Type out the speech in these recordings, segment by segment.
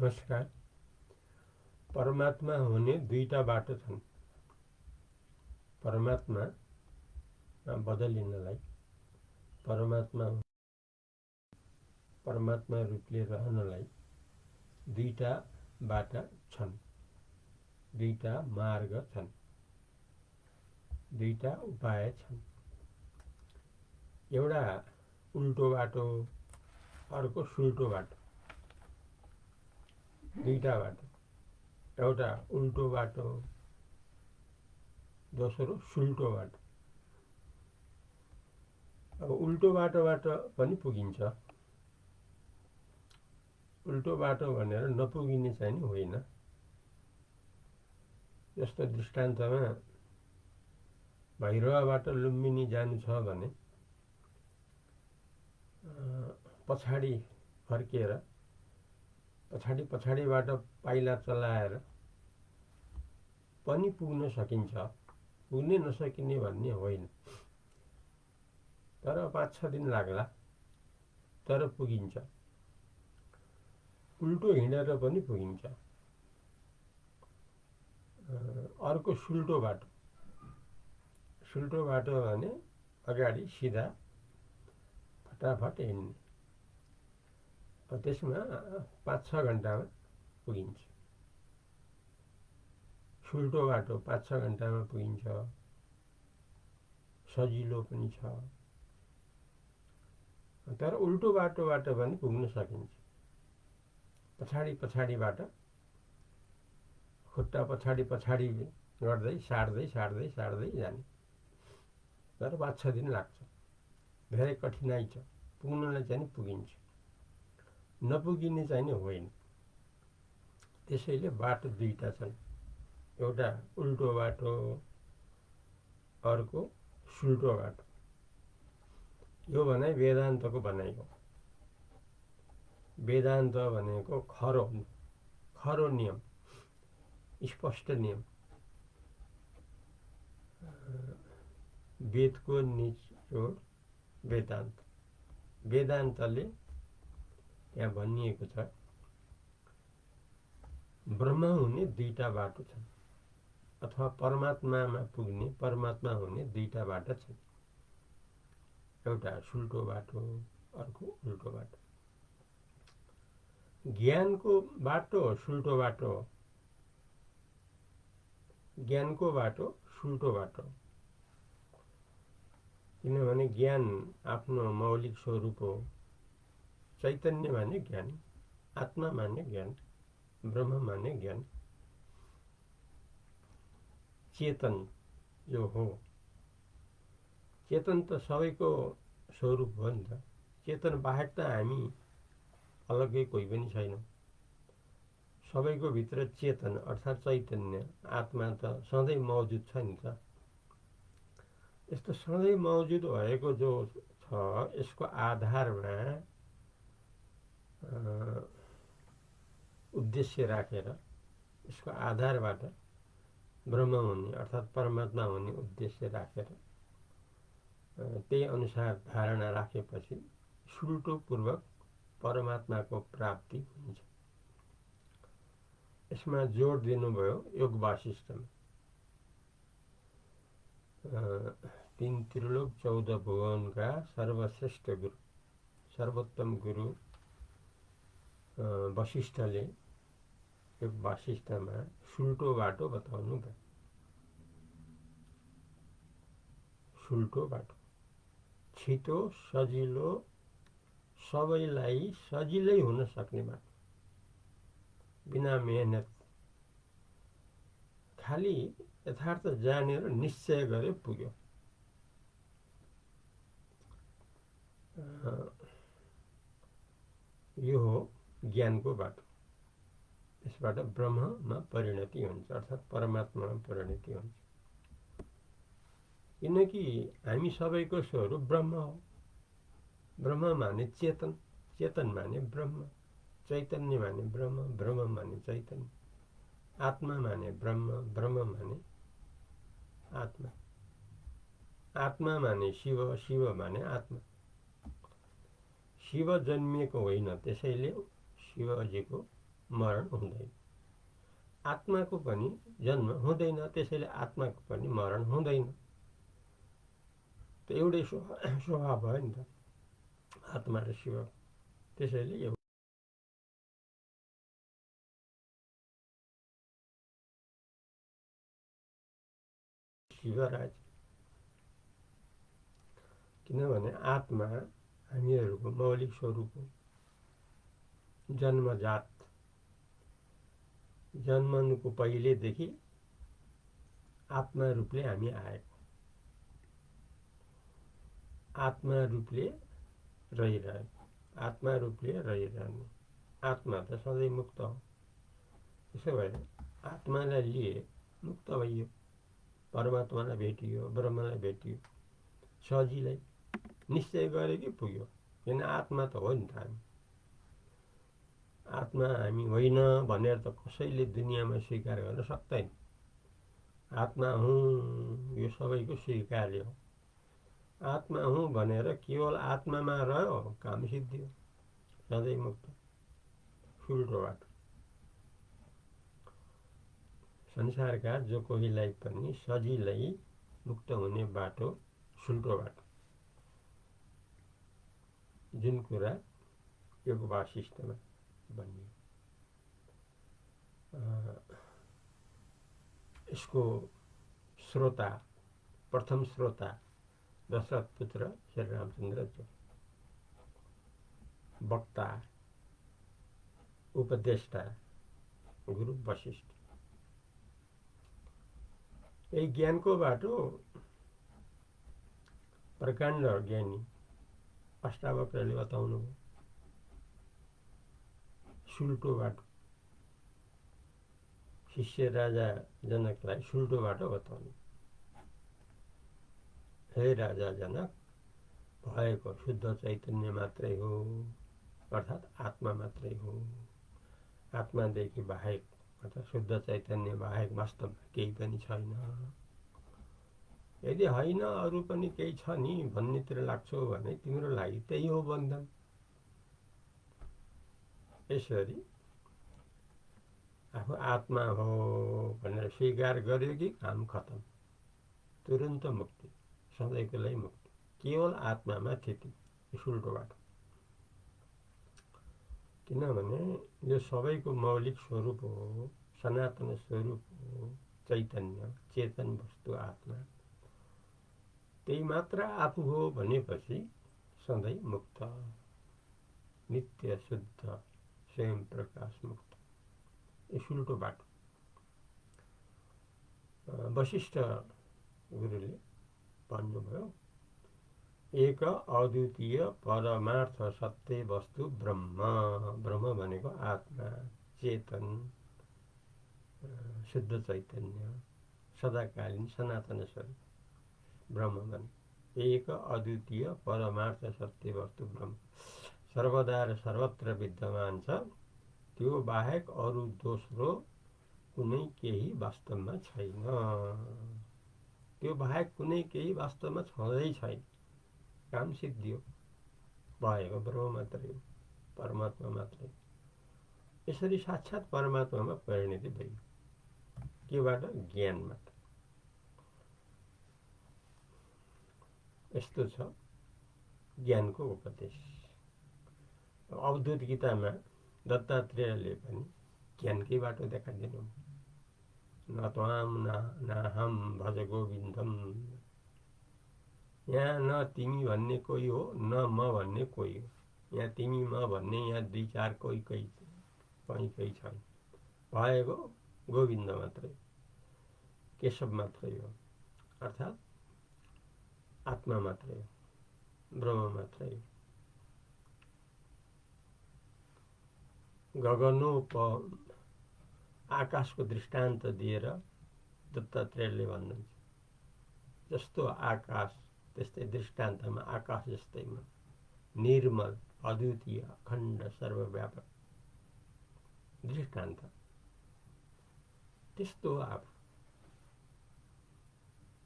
नमस्कार। परमात्मा हुने दुईटा बाटो छन्। परमात्मा बदलिनलाई परमात्मा रूपले रहनलाई दुईटा बाटा छन्, दुईटा मार्ग छन्, दुईटा उपाय छन्। एउटा उल्टो बाटो, अर्को सुल्टो बाटो। दुईटा बाटो, एउटा उल्टो बाटो, दोस्रो सुल्टो बाटो। अब उल्टो बाटोबाट पनि पुगिन्छ। उल्टो बाटो भनेर नपुगिने चाहिँ नि होइन। जस्तो दृष्टान्तमा भैरवाबाट लुम्बिनी जानु छ भने पछाडि फर्केर पछाडिबाट पाइला चलाएर पनि पुग्न सकिन्छ, पुग्नै नसकिने भन्ने होइन। तर 5-6 दिन लाग्ला, तर पुगिन्छ। उल्टो हिँडेर पनि पुगिन्छ। अर्को सुल्टो बाटो। सुल्टो बाटो भने अगाडि सिधा फटाफट हिँड्ने। त्यसमा 5-6 घण्टामा पुगिन्छ। सुल्टो बाटो 5-6 घण्टामा पुगिन्छ, सजिलो पनि छ। तर उल्टो बाटोबाट पनि पुग्न सकिन्छ। पछाडिबाट खुट्टा पछाडि गर्दै सार्दै जाने। तर 5-6 दिन लाग्छ, धेरै कठिनाइ छ। पुग्नलाई चाहिँ पुगिन्छ, नपुगिने चाहिँ नि होइन। त्यसैले बाटो दुईटा छन्, एउटा उल्टो बाटो, अर्को सुल्टो बाटो। यो भनाइ वेदान्तको भनाइ हो। वेदान्त भनेको खरो नियम, स्पष्ट नियम। वेदको निचोड वेदान्त। वेदान्तले यहाँ भनिएको छ, ब्रह्म हुने दुईटा बाटो छन्, अथवा परमात्मामा पुग्ने, परमात्मा हुने दुईटा बाटो छन्। एउटा सुल्टो बाटो, अर्को उल्टो बाटो। ज्ञानको बाटो सुल्टो बाटो, ज्ञानको बाटो सुल्टो बाटो। किनभने ज्ञान आफ्नो मौलिक स्वरूप हो। चैतन्य माने ज्ञान, आत्मा माने ज्ञान, ब्रह्म माने ज्ञान। चेतन जो हो, चेतन त सबैको स्वरूप हो नि त। चेतन बाहेक त हामी अलग्गै कोही पनि छैनौँ। सबैको भित्र चेतन अर्थात् चैतन्य आत्मा त सधैँ मौजुद छ नि त। यस्तो सधैँ मौजुद भएको जो छ, यसको आधारमा उद्देश्य राखेर, यसको आधारबाट ब्रह्म हुने अर्थात् परमात्मा हुने उद्देश्य राखेर त्यही अनुसार धारणा राखेपछि सुल्टोपूर्वक परमात्माको प्राप्ति हुन्छ। यसमा जोड दिनुभयो योग वासिष्ठमा। 3 त्रिलोक 14 भुवनका सर्वश्रेष्ठ गुरु, सर्वोत्तम गुरु वशिष्ठले योग वासिष्ठमा सुल्टो बाटो बताउनु भयो। सुल्टो बाटो छिटो, सजिलो, सबैलाई सजिलै हुन सक्ने बाटो, बिना मेहनत, खाली यथार्थ जानेर निश्चय गरे पुग्यो। यो हो ज्ञानको बाटो। यसबाट ब्रह्ममा परिणति हुन्छ, अर्थात् परमात्मामा परिणति हुन्छ। किनकि हामी सबैको स्वरूप ब्रह्म हो। ब्रह्म माने चेतन, चेतन माने ब्रह्म, चैतन्य माने ब्रह्म, ब्रह्म माने चैतन्य, आत्मा माने ब्रह्म, ब्रह्म माने आत्मा, आत्मा माने शिव, शिव माने आत्मा। शिव जन्मिएको होइन, त्यसैले शिवजीको मरण हुँदैन। आत्माको पनि जन्म हुँदैन, त्यसैले आत्माको पनि मरण हुँदैन। त एउटै स्वभाव भयो नि त आत्मा र शिव। त्यसैले शिवराज, किनभने आत्मा हामीहरूको मौलिक स्वरूप हो। जन्मजात, जन्मनुको पहिलेदेखि आत्मा रूपले हामी आएको, आत्मा रूपले रहिरहेको, आत्मा रूपले रहिरहने। आत्मा त सधैँ मुक्त हो। त्यसो भए आत्मालाई लिए मुक्त भइयो, परमात्मालाई भेटियो, ब्रह्मलाई भेटियो, सजिलै निश्चय गरे कि पुग्यो। किन आत्मा त हो नि त हामी। आत्मा हामी होइन भनेर त कसैले दुनियाँमा स्वीकार गर्न सक्दैन। आत्मा हुँ यो सबैको स्वीकार्य हो। आत्मा हुँ भनेर केवल आत्मामा रह्यो, काम सिद्धियो, सधैँ मुक्त। सुल्टो बाटो। संसारका जो कोहीलाई पनि सजिलै मुक्त हुने बाटो सुल्टो बाटो। जुन कुरा योग वासिष्ठमा भनियो। यसको श्रोता, प्रथम श्रोता दशरथ पुत्र श्री रामचन्द्र जो, वक्ता उपदेष्टा गुरु वशिष्ठ। यही ज्ञानको बाटो प्रकाण्ड ज्ञानी अष्टावक्रले बताउनु भयो। सुल्टो बाटो शिष्य राजा जनकलाई सुल्टो बाटो बताउनु। हे राजा जनक, भएको शुद्ध चैतन्य मात्रै हो, अर्थात् आत्मा मात्रै हो। आत्मादेखि बाहेक अर्थात् शुद्ध चैतन्य बाहेक वास्तवमा केही पनि छैन। यदि होइन अरू पनि केही छ नि भन्नेतिर लाग्छौ भने तिम्रो लागि त्यही हो बन्धन। यसरी आफू आत्मा हो भनेर स्वीकार गर्यो कि काम खतम, तुरुन्त मुक्ति, सधैँको लागि मुक्ति, केवल आत्मामा स्थिति। सुल्टो बाटो। किनभने यो सबैको मौलिक स्वरूप हो, सनातन स्वरूप हो, चैतन्य चेतन वस्तु आत्मा। त्यही मात्र आफू हो भनेपछि सधैँ मुक्त, नित्य शुद्ध स्वयं प्रकाश मुक्त। यो सुल्टो बाटो। वशिष्ठ गुरुले भन्नुभयो, एक अद्वितीय परमार्थ सत्य वस्तु ब्रह्म। ब्रह्म भनेको आत्मा, चेतन, शुद्ध चैतन्य, सदाकालीन सनातन स्वरूप ब्रह्म भने। एक अद्वितीय परमार्थ सत्य वस्तु ब्रह्म सर्वदा र सर्वत्र विद्यमान छ। त्यो बाहेक अरू दोस्रो कुनै केही वास्तवमा छैन। त्यो बाहेक कुनै केही वास्तवमा छँदै छैन। काम सिद्धियो, भएको ब्रह्म मात्रै हो, परमात्मा मात्रै। यसरी साक्षात् परमात्मामा परिणति भयो। केबाट? ज्ञानबाट। यस्तो छ ज्ञानको उपदेश। अवधूत गीतामा दत्तात्रेयले पनि ज्ञानकै बाटो देखाइदिनु। न त्वाम नाहम भज गोविन्दम। यहाँ न तिमी भन्ने कोही हो, न म भन्ने कोही हो। यहाँ तिमी म भन्ने यहाँ दुई चार कोही कोही छैन। भएको गोविन्द मात्रै, केशव मात्रै हो, अर्थात् आत्मा मात्रै हो, ब्रह्म मात्रै हो। गगनोप आकाशको दृष्टान्त दिएर दत्तात्रेयले भन्नुहुन्छ, जस्तो आकाश त्यस्तै दृष्टान्तमा आकाश जस्तैमा निर्मल अद्वितीय अखण्ड सर्वव्यापक दृष्टान्त। त्यस्तो आफू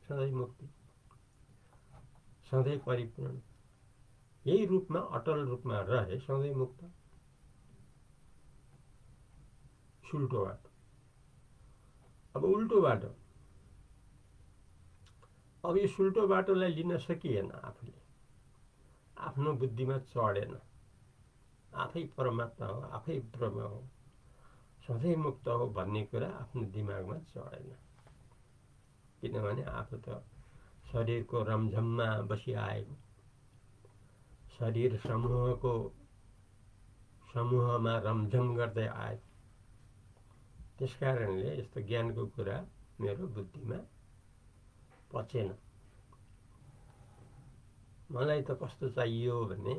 सधैँ मुक्ति, सधैँ परिपूर्ण, यही रूपमा अटल रूपमा रहे सधैँ मुक्त। सुल्टो बाटो। अब उल्टो बाटो, अब यो सुल्टो बाटोलाई लिन सकिएन, आफूले आफ्नो बुद्धिमा चढेन। आफै परमात्मा हो, आफै ब्रह्म हो, सधैँ मुक्त हो भन्ने कुरा आफ्नो दिमागमा चढेन। किनभने आफू त शरीरको रमझममा बसिआएको, शरीर समूहमा रमझम गर्दै आएको। त्यसकारणले यस्तो ज्ञानको कुरा मेरो बुद्धिमा पचेन। मलाई त कस्तो चाहियो भने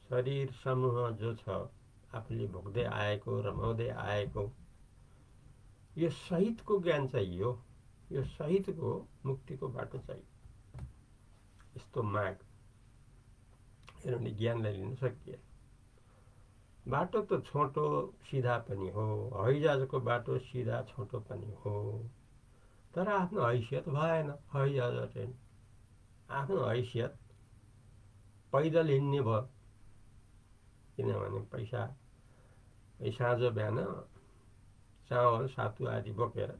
शरीर समूह जो छ, आफूले भोग्दै आएको, रमाउँदै आएको, यो सहितको ज्ञान चाहियो। यो सहितको मुक्तिको बाटो चाहियो। यस्तो माग किनभने ज्ञानलाई लिन सकिएन। बाटो त छोटो सिधा पनि हो, हवाईजहाजको बाटो सिधा छोटो पनि हो, तर आफ्नो हैसियत भएन। हवाईजहाज ट्रेन आफ्नो हैसियत पैदल हिँड्ने भयो। किनभने पैसा साँझ बिहान चावल सातु आदि बोकेर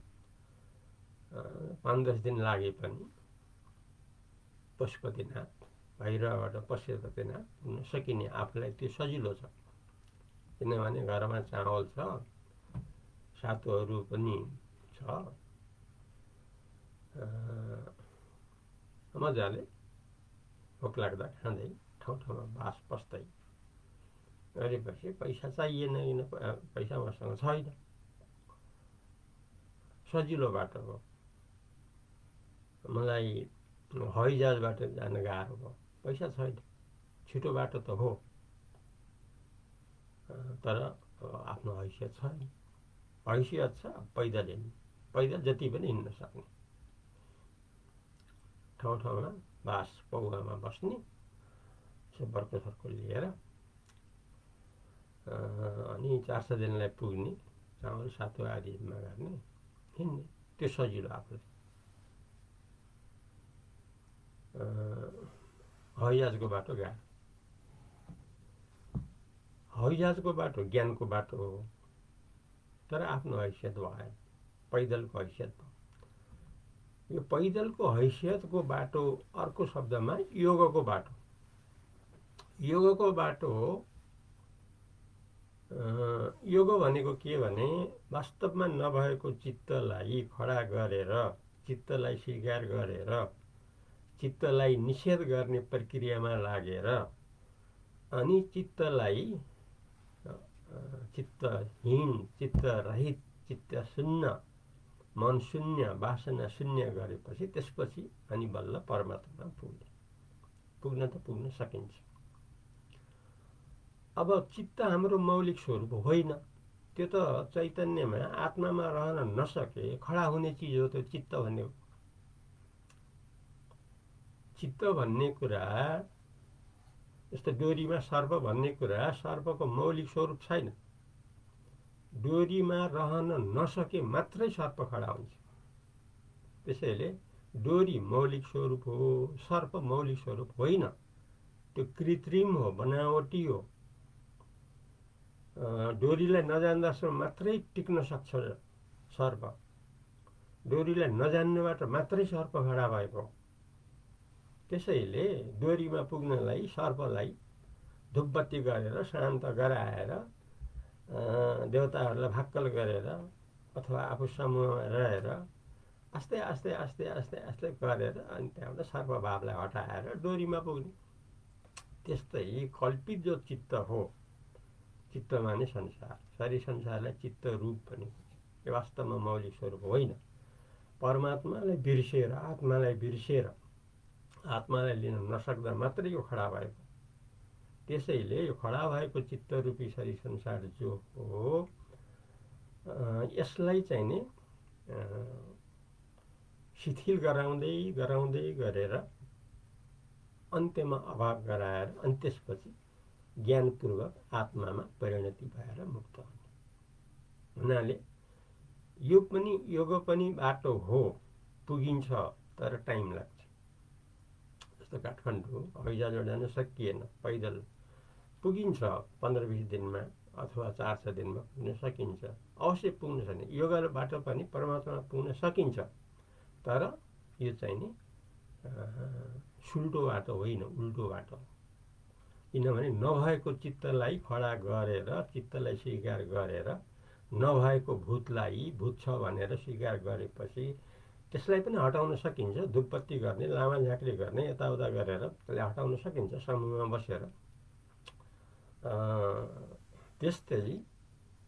5-10 दिन लागे पनि पशुपतिनाथ, भैरवबाट पशुपतिनाथ पुग्न सकिने। आफूलाई त्यो सजिलो छ, किनभने घरमा चावल छ, सातुहरू पनि छ, मजाले भोक लाग्दा खाँदै ठाउँ ठाउँमा बास बस्दै गरेपछि पैसा चाहिएन। किन पैसा मसँग छैन, सजिलो बाटो हो। मलाई हवाईजहाजबाट जान गाह्रो भयो, पैसा छैन। छिटो बाटो त हो, तर आफ्नो हैसियत छैन। हैसियत छ पैदल हिँड्ने, पैदल जति पनि हिँड्न सक्ने, ठाउँ ठाउँमा बास पौवामा बस्ने, बर्को सर्को लिएर अनि 400 दिनलाई पुग्ने, चावल सातु आदिमा गर्ने, हिँड्ने, त्यो सजिलो आफूलाई। हवाईजहाजको बाटो गाह्रो। हवाईजहाजको बाटो ज्ञानको बाटो हो, तर आफ्नो हैसियत भएन, पैदलको हैसियत भयो। यो पैदलको हैसियतको बाटो अर्को शब्दमा योगको बाटो। योगको बाटो हो। योग भनेको के भने वास्तवमा नभएको चित्तलाई खडा गरेर, चित्तलाई स्वीकार गरेर, चित्तलाई निषेध गर्ने प्रक्रियामा लागेर अनि चित्तलाई चित्तहीन, चित्तरहित, चित्त शून्य, मन शून्य, वासना शून्य गरेपछि त्यसपछि अनि बल्ल परमात्मा पुग्न त पुग्न सकिन्छ। अब चित्त हाम्रो मौलिक स्वरूप होइन, त्यो त चैतन्यमा आत्मामा रहन नसके खडा हुने चिज हो। त्यो चित्त भन्ने चित्त भन्ने कुरा, जस्तो डोरीमा सर्प भन्ने कुरा सर्पको मौलिक स्वरूप छैन। डोरीमा रहन नसके मात्रै सर्प खडा हुन्छ। त्यसैले डोरी मौलिक स्वरूप हो, सर्प मौलिक स्वरूप होइन। त्यो कृत्रिम हो, बनावटी हो। डोरीलाई नजान्दासम्म मात्रै टिक्न सक्छ सर्प। डोरीलाई नजान्नेबाट मात्रै सर्प खडा भएको। त्यसैले डोरीमा पुग्नलाई सर्पलाई धुपबत्ती गरेर, शान्त गराएर, देवताहरूलाई भाक्कल गरेर अथवा आफू समूहमा रहेर आस्ते आस्ते आस्ते आस्ते आस्ते गरेर अनि त्यहाँबाट सर्पभावलाई हटाएर डोरीमा पुग्ने। त्यस्तै कल्पित जो चित्त हो, चित्त माने संसार, सारी संसारलाई चित्त रूप भनेको, यो वास्तवमा मौलिक स्वरूप होइन। परमात्मालाई बिर्सेर, आत्मालाई बिर्सेर, आत्मालाई लिन नसक्दा मात्रै यो खडा भएको। त्यसैले यो खडा भएको चित्तरूपी शरीर संसार जो हो, यसलाई चाहिँ नि शिथिल गराउँदै गराउँदै गरेर अन्त्यमा अभाव गराएर अनि त्यसपछि ज्ञानपूर्वक आत्मामा परिणति भएर मुक्त हुने हुनाले योग पनि बाटो हो, पुगिन्छ, तर टाइम लाग्छ। जस्तो काठमाडौँ हवाईजहाजबाट जान सकिएन, पैदल पुगिन्छ 15-20 दिनमा। अथवा 400 दिनमा पुग्न सकिन्छ। अवश्य पुग्न छैन, योगाबाट पनि परमात्मा पुग्न सकिन्छ, तर यो चाहिँ नि सुल्टो बाटो होइन, उल्टो बाटो। किनभने नभएको चित्तलाई खडा गरेर, चित्तलाई स्वीकार गरेर, नभएको भूतलाई भूत छ भनेर स्वीकार गरेपछि त्यसलाई पनि हटाउन सकिन्छ। धुपबत्ती गर्ने, लामा झाँक्री गर्ने, यताउता गरेर त्यसलाई हटाउन सकिन्छ समूहमा बसेर। त्यस्तै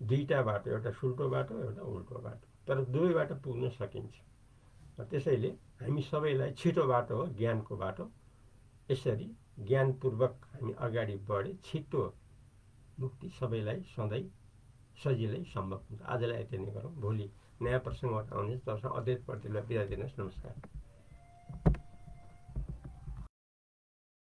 दुईटा बाटो, एउटा सुल्टो बाटो, एउटा उल्टो बाटो, तर दुवैबाट पुग्न सकिन्छ। त्यसैले हामी सबैलाई छिटो बाटो हो ज्ञानको बाटो। यसरी ज्ञानपूर्वक हामी अगाडि बढे छिटो मुक्ति सबैलाई सधैँ सजिलै सम्भव हुन्छ। आजलाई यति नै गरौँ, भोलि नयाँ प्रसङ्गबाट आउनेछ। तबसम्म अद्वैत प्रतिलाई बिदा दिनुहोस्। नमस्कार।